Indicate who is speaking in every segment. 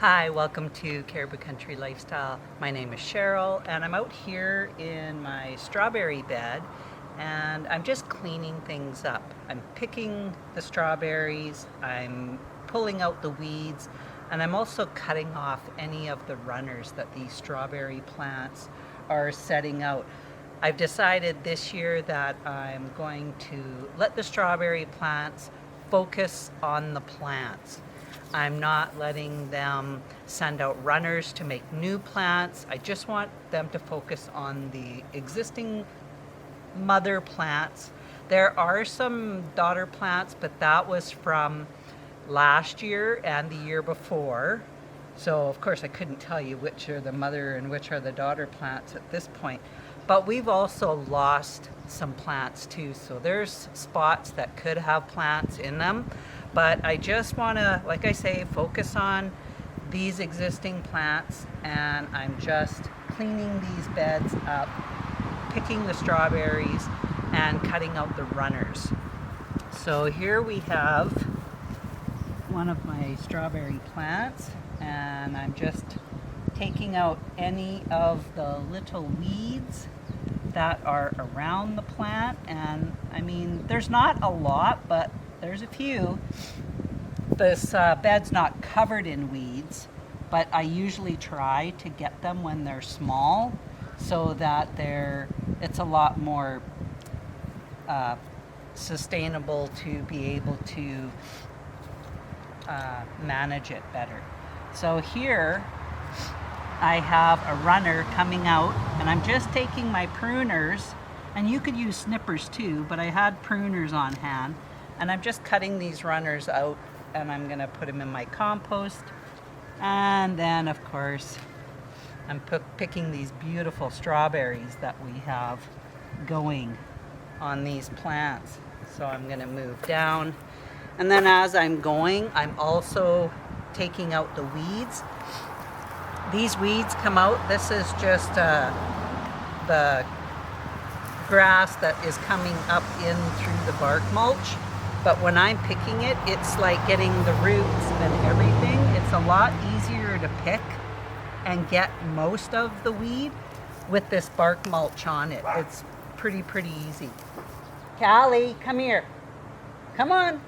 Speaker 1: Hi, welcome to Caribou Country Lifestyle. My name is Cheryl and I'm out here in my strawberry bed and I'm just cleaning things up. I'm picking the strawberries, I'm pulling out the weeds, and I'm also cutting off any of the runners that these strawberry plants are setting out. I've decided this year that I'm going to let the strawberry plants focus on the plants. I'm not letting them send out runners to make new plants. I just want them to focus on the existing mother plants. There are some daughter plants, but that was from last year and the year before. So of course I couldn't tell you which are the mother and which are the daughter plants at this point. But we've also lost some plants too. So there's spots that could have plants in them. But I just want to, like I say, focus on these existing plants, and I'm just cleaning these beds up, picking the strawberries, and cutting out the runners. So here we have one of my strawberry plants, and I'm just taking out any of the little weeds that are around the plant. And I mean, there's not a lot, but there's a few. This bed's not covered in weeds, but I usually try to get them when they're small so that it's a lot more sustainable to be able to manage it better. So here I have a runner coming out, and I'm just taking my pruners, and you could use snippers too, but I had pruners on hand, and I'm just cutting these runners out, and I'm gonna put them in my compost. And then of course I'm picking these beautiful strawberries that we have going on these plants. So I'm gonna move down, and then as I'm going, I'm also taking out the weeds. These weeds come out. This is just the grass that is coming up in through the bark mulch. But when I'm picking it, it's like getting the roots and everything. It's a lot easier to pick and get most of the weed with this bark mulch on it. It's pretty easy. Callie, come here. Come on.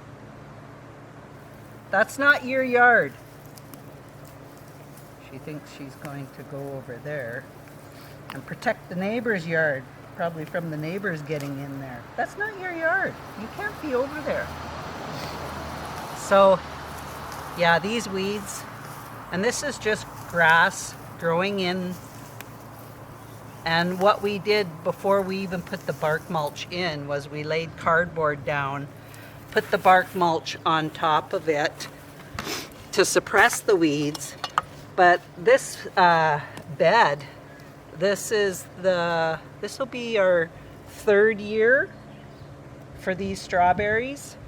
Speaker 1: That's not your yard. She thinks she's going to go over there and protect the neighbor's yard, probably from the neighbors getting in there. That's not your yard. You can't be over there. So yeah, these weeds, and this is just grass growing in. And what we did before we even put the bark mulch in was we laid cardboard down, put the bark mulch on top of it to suppress the weeds. But this bed, this will be our third year for these strawberries.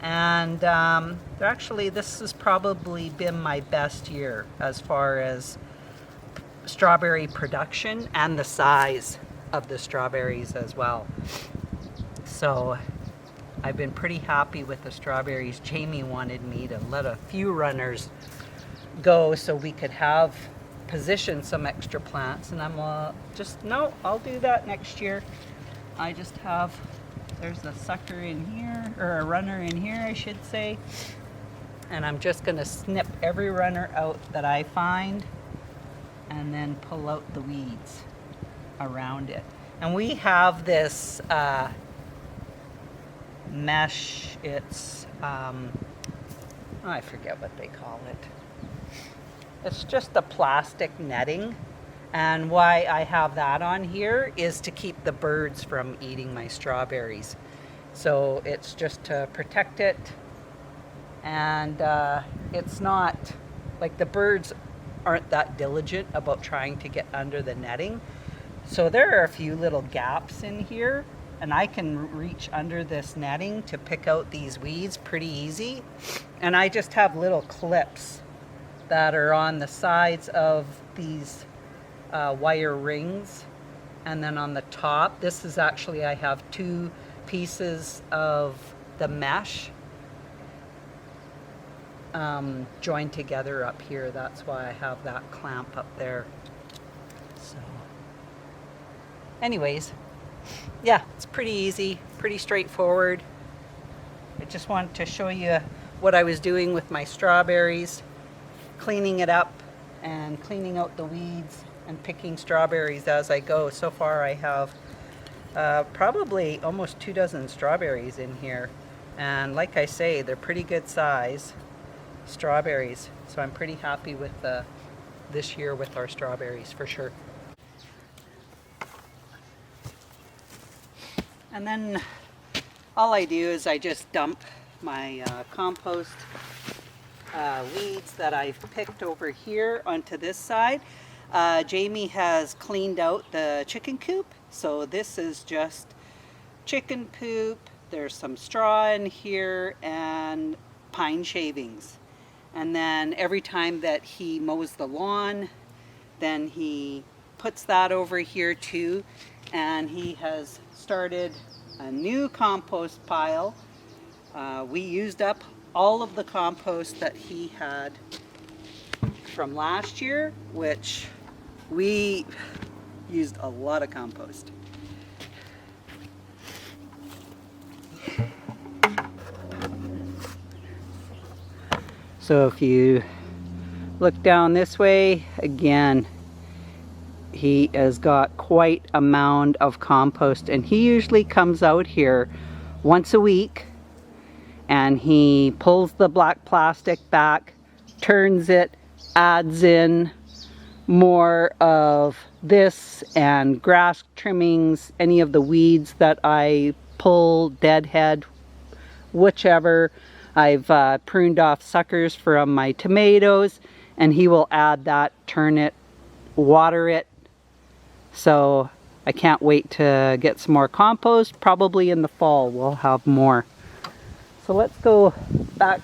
Speaker 1: And actually this has probably been my best year as far as strawberry production and the size of the strawberries as well. So I've been pretty happy with the strawberries. Jamie wanted me to let a few runners go so we could have position some extra plants, and I'm no, I'll do that next year. I just have, there's a sucker in here, or a runner in here I should say, and I'm just gonna snip every runner out that I find and then pull out the weeds around it. And we have this mesh, it's I forget what they call it. It's just the plastic netting, and why I have that on here is to keep the birds from eating my strawberries. So it's just to protect it, and it's not like the birds aren't that diligent about trying to get under the netting. So there are a few little gaps in here, and I can reach under this netting to pick out these weeds pretty easy. And I just have little clips that are on the sides of these wire rings, and then on the top, this is actually, I have two pieces of the mesh join together up here. That's why I have that clamp up there. So anyways, yeah, it's pretty easy, pretty straightforward. I just wanted to show you what I was doing with my strawberries, cleaning it up and cleaning out the weeds and picking strawberries as I go. So far I have probably almost 2 dozen strawberries in here, and like I say, they're pretty good size strawberries, so I'm pretty happy with this year with our strawberries for sure. And then all I do is I just dump my compost weeds that I've picked over here onto this side. Jamie has cleaned out the chicken coop, so this is just chicken poop. There's some straw in here and pine shavings. And then every time that he mows the lawn, then he puts that over here too. And he has started a new compost pile. We used up all of the compost that he had from last year, which we used a lot of compost. So if you look down this way, again, he has got quite a mound of compost, and he usually comes out here once a week and he pulls the black plastic back, turns it, adds in more of this and grass trimmings, any of the weeds that I pull, deadhead, whichever. I've pruned off suckers from my tomatoes, and he will add that, turn it, water it. So I can't wait to get some more compost. Probably in the fall we'll have more. So let's go back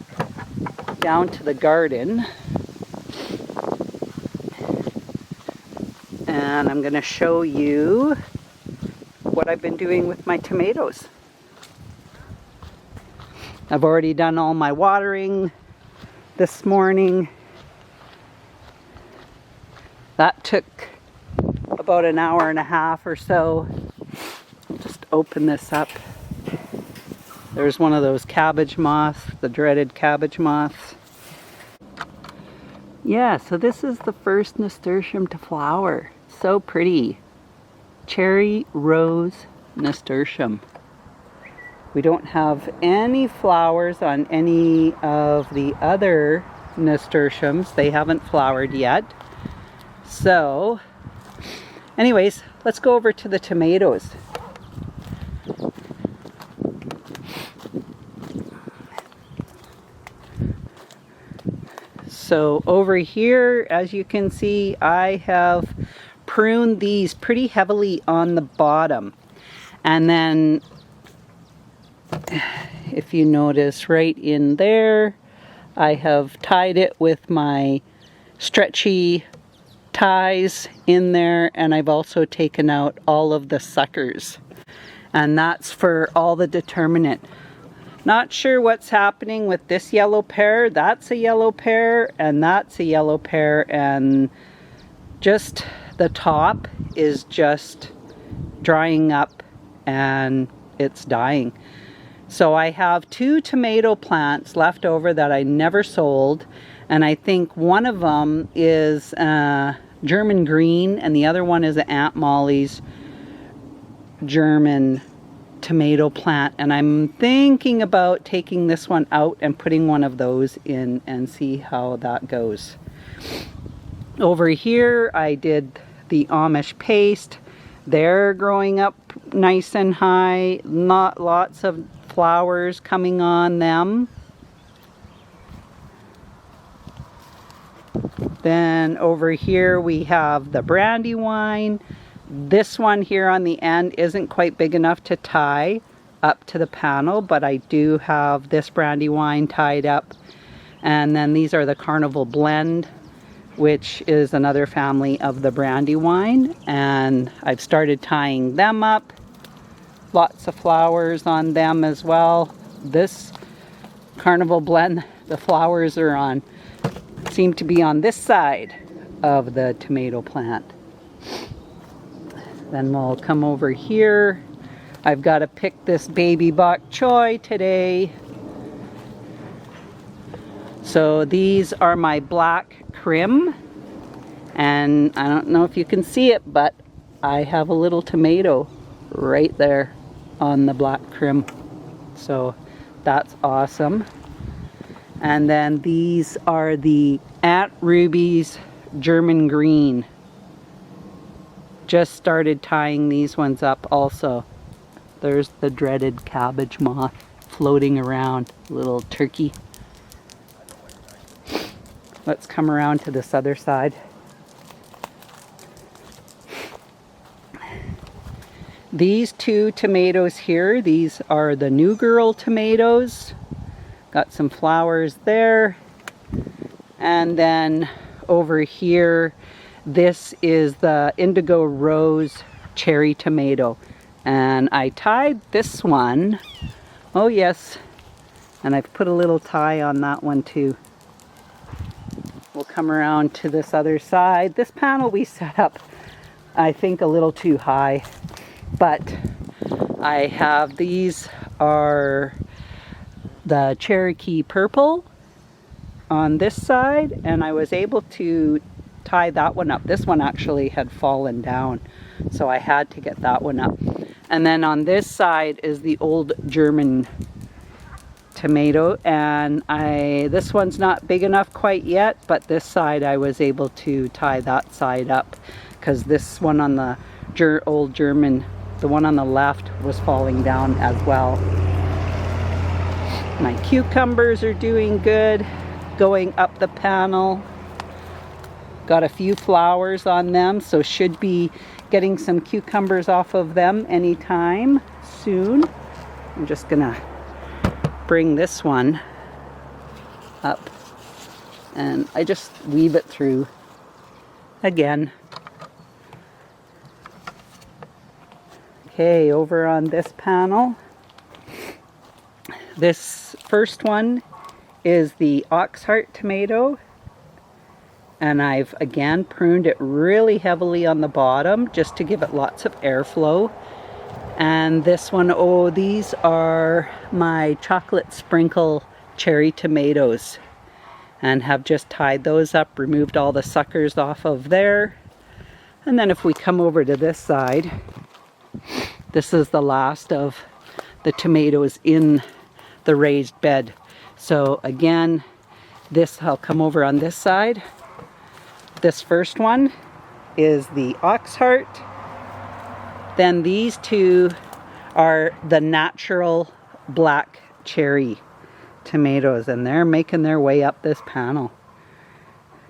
Speaker 1: down to the garden. And I'm going to show you what I've been doing with my tomatoes. I've already done all my watering this morning. That took about an hour and a half or so. I'll just open this up. There's one of those cabbage moths, the dreaded cabbage moths. Yeah, so this is the first nasturtium to flower. So pretty. Cherry rose nasturtium. We don't have any flowers on any of the other nasturtiums. They haven't flowered yet. So, anyways, let's go over to the tomatoes. So over here, as you can see, I have pruned these pretty heavily on the bottom. And then if you notice right in there, I have tied it with my stretchy ties in there, and I've also taken out all of the suckers, and that's for all the determinant. Not sure what's happening with this yellow pear. That's a yellow pear, and that's a yellow pear, and just the top is just drying up and it's dying. So I have 2 tomato plants left over that I never sold, and I think one of them is German green and the other one is Aunt Molly's German tomato plant, and I'm thinking about taking this one out and putting one of those in and see how that goes. Over here I did the Amish paste. They're growing up nice and high, not lots of flowers coming on them. Then over here we have the Brandywine. This one here on the end isn't quite big enough to tie up to the panel, but I do have this Brandywine tied up. And then these are the Carnival Blend, which is another family of the Brandywine, and I've started tying them up. Lots of flowers on them as well. This Carnival Blend The flowers are on, seem to be on this side of the tomato plant. Then we'll come over here. I've got to pick this baby bok choy today. So these are my black crim. And I don't know if you can see it, but I have a little tomato right there on the black crim. So that's awesome. And then these are the Aunt Ruby's German green. Just started tying these ones up also. There's the dreaded cabbage moth floating around, little turkey. Let's come around to this other side. These two tomatoes here, these are the New Girl tomatoes. Got some flowers there. And then over here, this is the Indigo Rose cherry tomato. And I tied this one. Oh yes. And I've put a little tie on that one too. We'll come around to this other side. This panel we set up, I think, a little too high. But I have, these are the Cherokee Purple on this side, and I was able to tie that one up. This one actually had fallen down, so I had to get that one up. And then on this side is the old German tomato, and this one's not big enough quite yet, but this side I was able to tie that side up, because this one on the old German, the one on the left, was falling down as well. My cucumbers are doing good, going up the panel. Got a few flowers on them, so should be getting some cucumbers off of them anytime soon. I'm just gonna bring this one up, and I just weave it through again. Okay, over on this panel, this first one is the Oxheart tomato, and I've again pruned it really heavily on the bottom just to give it lots of airflow. And this one, oh, these are my chocolate sprinkle cherry tomatoes, and have just tied those up, removed all the suckers off of there. And then if we come over to this side, this is the last of the tomatoes in the raised bed. So again, I'll come over on this side. This first one is the Oxheart. Then these two are the natural black cherry tomatoes, and they're making their way up this panel.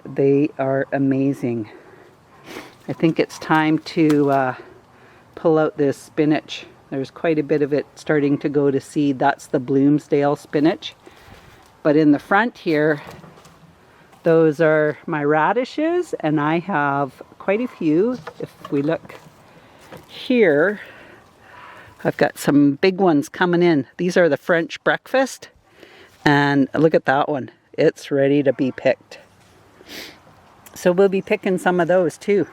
Speaker 1: They are amazing. I think it's time to pull out this spinach. There's quite a bit of it starting to go to seed. That's the Bloomsdale spinach. But in the front here, those are my radishes, and I have quite a few. If we look here, I've got some big ones coming in. These are the French breakfast, and look at that one. It's ready to be picked. So we'll be picking some of those too.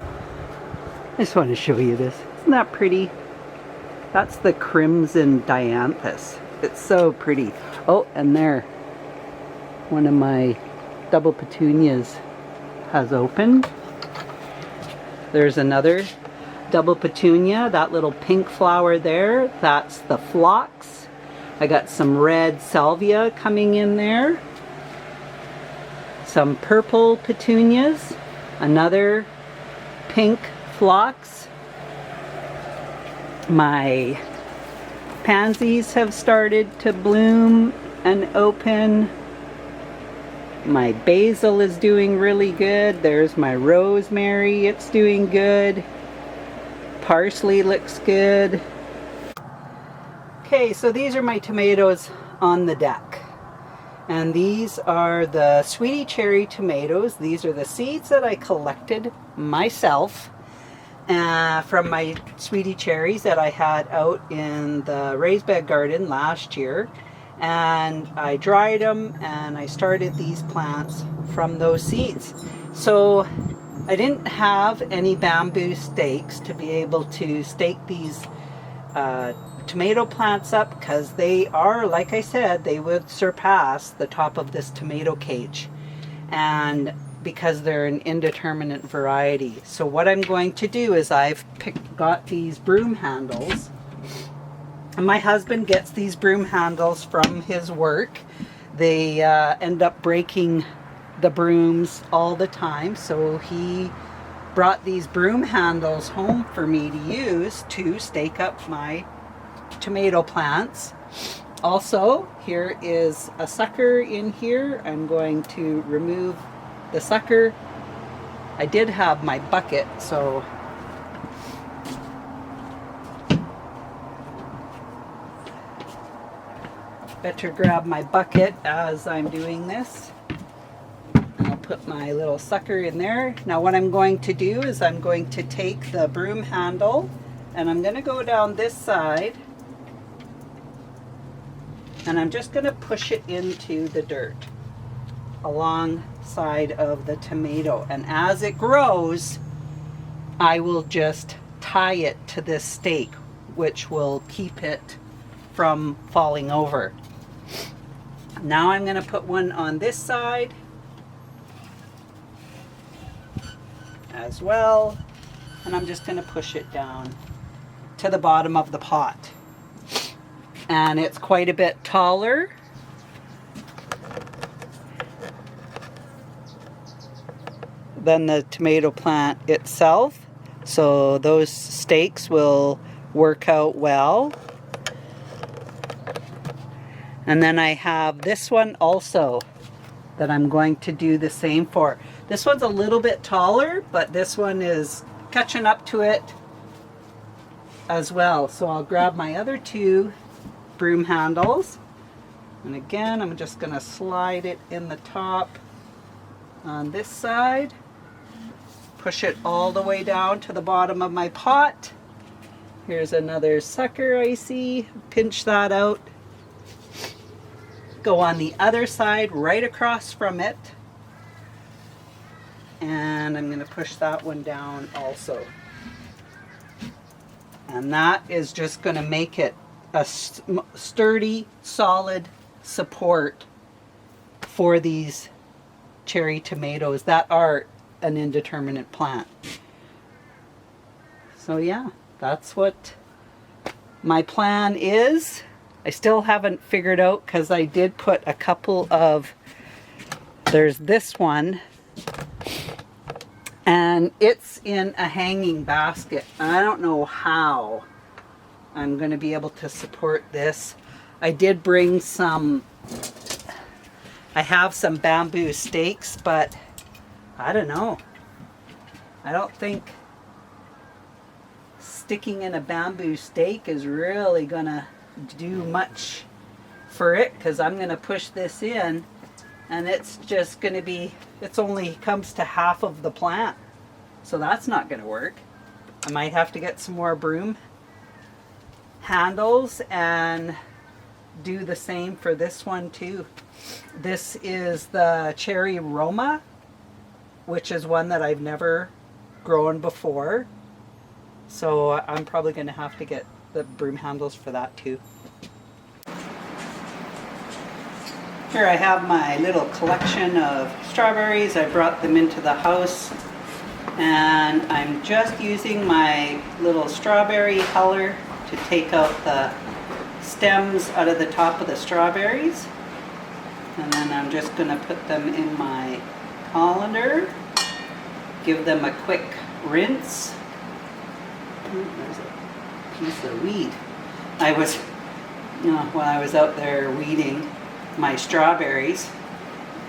Speaker 1: I just want to show you this. Isn't that pretty? That's the Crimson Dianthus. It's so pretty. Oh, and there, one of my double petunias has opened. There's another double petunia, that little pink flower there, that's the phlox. I got some red salvia coming in there. Some purple petunias, another pink phlox. My pansies have started to bloom and open. My basil is doing really good. There's my rosemary, it's doing good. Parsley looks good. Okay, so these are my tomatoes on the deck. And these are the Sweetie Cherry tomatoes. These are the seeds that I collected myself from my Sweetie Cherries that I had out in the raised bed garden last year. and I dried them, and I started these plants from those seeds. So I didn't have any bamboo stakes to be able to stake these tomato plants up, because they are, like I said, they would surpass the top of this tomato cage, and because they're an indeterminate variety. So what I'm going to do is I've got these broom handles, and my husband gets these broom handles from his work. They end up breaking the brooms all the time, so he brought these broom handles home for me to use to stake up my tomato plants. Also, here is a sucker in here. I'm going to remove the sucker. I did have my bucket, so better grab my bucket as I'm doing this. I'll put my little sucker in there. Now what I'm going to do is I'm going to take the broom handle and I'm going to go down this side, and I'm just going to push it into the dirt alongside of the tomato, and as it grows I will just tie it to this stake, which will keep it from falling over. Now I'm going to put one on this side as well, and I'm just going to push it down to the bottom of the pot. And it's quite a bit taller. Than the tomato plant itself, so those stakes will work out well. And then I have this one also that I'm going to do the same for. This one's a little bit taller, but this one is catching up to it as well. So I'll grab my other two broom handles, and again I'm just going to slide it in the top on this side, push it all the way down to the bottom of my pot. Here's another sucker I see, pinch that out, go on the other side right across from it, and I'm going to push that one down also. And that is just going to make it a sturdy, solid support for these cherry tomatoes that are an indeterminate plant. So yeah, that's what my plan is. I still haven't figured out, because I did put a couple of, there's this one, and it's in a hanging basket. I don't know how I'm going to be able to support this. I did bring some, I have some bamboo stakes, but I don't know. I don't think sticking in a bamboo stake is really going to do much for it, because I'm going to push this in and it's just going to be, it's only comes to half of the plant. So that's not going to work. I might have to get some more broom handles and do the same for this one too. This is the Cherry Roma, which is one that I've never grown before. So I'm probably going to have to get the broom handles for that too. Here I have my little collection of strawberries. I brought them into the house, and I'm just using my little strawberry huller to take out the stems out of the top of the strawberries. And then I'm just going to put them in my colander, give them a quick rinse. There's a piece of weed. When I was out there weeding my strawberries,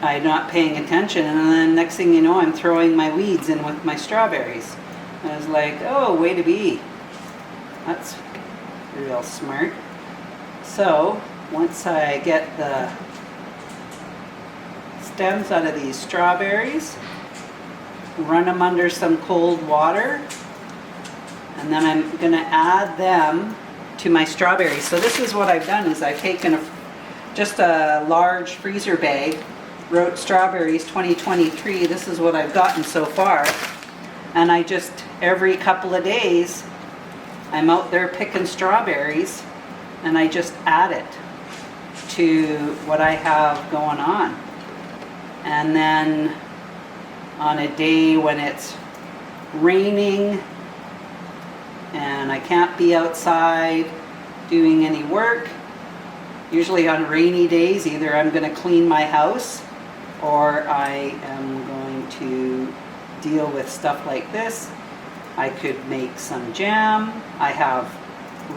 Speaker 1: I'm not paying attention, and then next thing you know I'm throwing my weeds in with my strawberries. I was like, oh, way to be. That's real smart. So once I get the stems out of these strawberries, run them under some cold water, and then I'm going to add them to my strawberries. So this is what I've done, is I've taken just a large freezer bag, wrote strawberries 2023. This is what I've gotten so far. And I just, every couple of days, I'm out there picking strawberries, and I just add it to what I have going on. And then on a day when it's raining and I can't be outside doing any work, usually on rainy days, either I'm going to clean my house or I am going to deal with stuff like this. I could make some jam. I have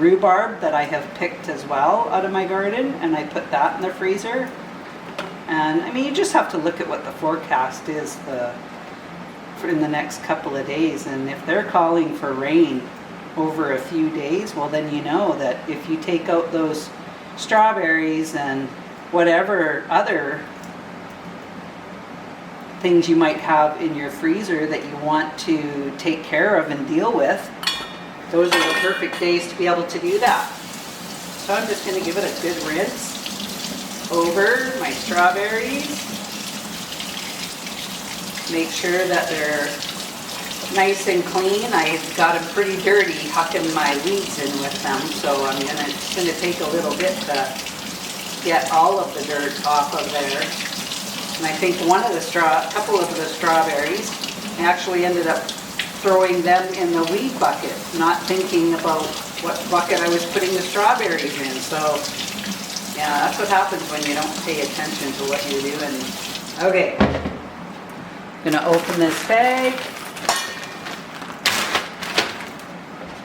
Speaker 1: rhubarb that I have picked as well out of my garden, and I put that in the freezer. And I mean, you just have to look at what the forecast is in the next couple of days, and if they're calling for rain over a few days, well then you know that if you take out those strawberries and whatever other things you might have in your freezer that you want to take care of and deal with, those are the perfect days to be able to do that. So I'm just going to give it a good rinse over my strawberries. Make sure that they're nice and clean. I got them pretty dirty hucking my weeds in with them, so it's going to take a little bit to get all of the dirt off of there. And I think a couple of the strawberries, I actually ended up throwing them in the weed bucket, not thinking about what bucket I was putting the strawberries in. So yeah, that's what happens when you don't pay attention to what you're doing. Okay, I'm gonna open this bag,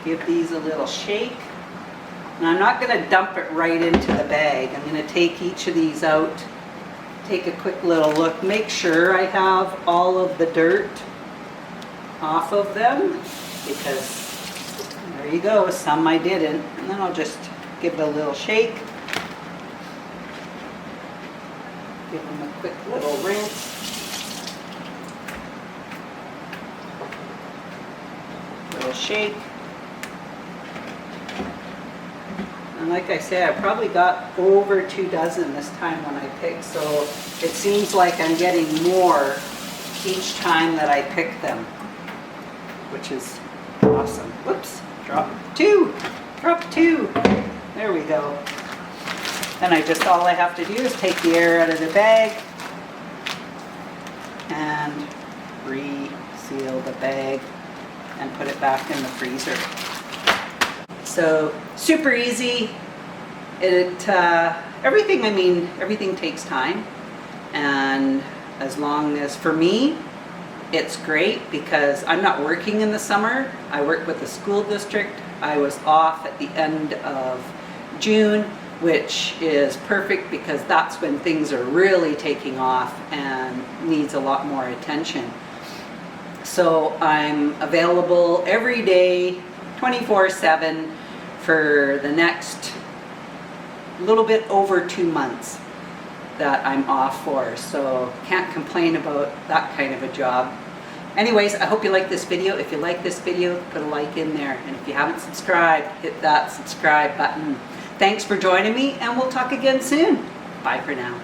Speaker 1: give these a little shake. And I'm not gonna dump it right into the bag. I'm gonna take each of these out, take a quick little look, make sure I have all of the dirt off of them, because there you go, some I didn't. And then I'll just give it a little shake, give them a quick little rinse, little shake. And like I said, I probably got over 2 dozen this time when I picked, so it seems like I'm getting more each time that I pick them, which is awesome. Whoops, drop 2, there we go. And all I have to do is take the air out of the bag and reseal the bag and put it back in the freezer. So super easy. Everything takes time, and as long as, for me, it's great because I'm not working in the summer. I work with the school district. I was off at the end of June, which is perfect because that's when things are really taking off and needs a lot more attention. So I'm available every day, 24/7 for the next little bit over 2 months that I'm off for. So can't complain about that kind of a job. Anyways, I hope you like this video. If you like this video, put a like in there. And if you haven't subscribed, hit that subscribe button. Thanks for joining me, and we'll talk again soon. Bye for now.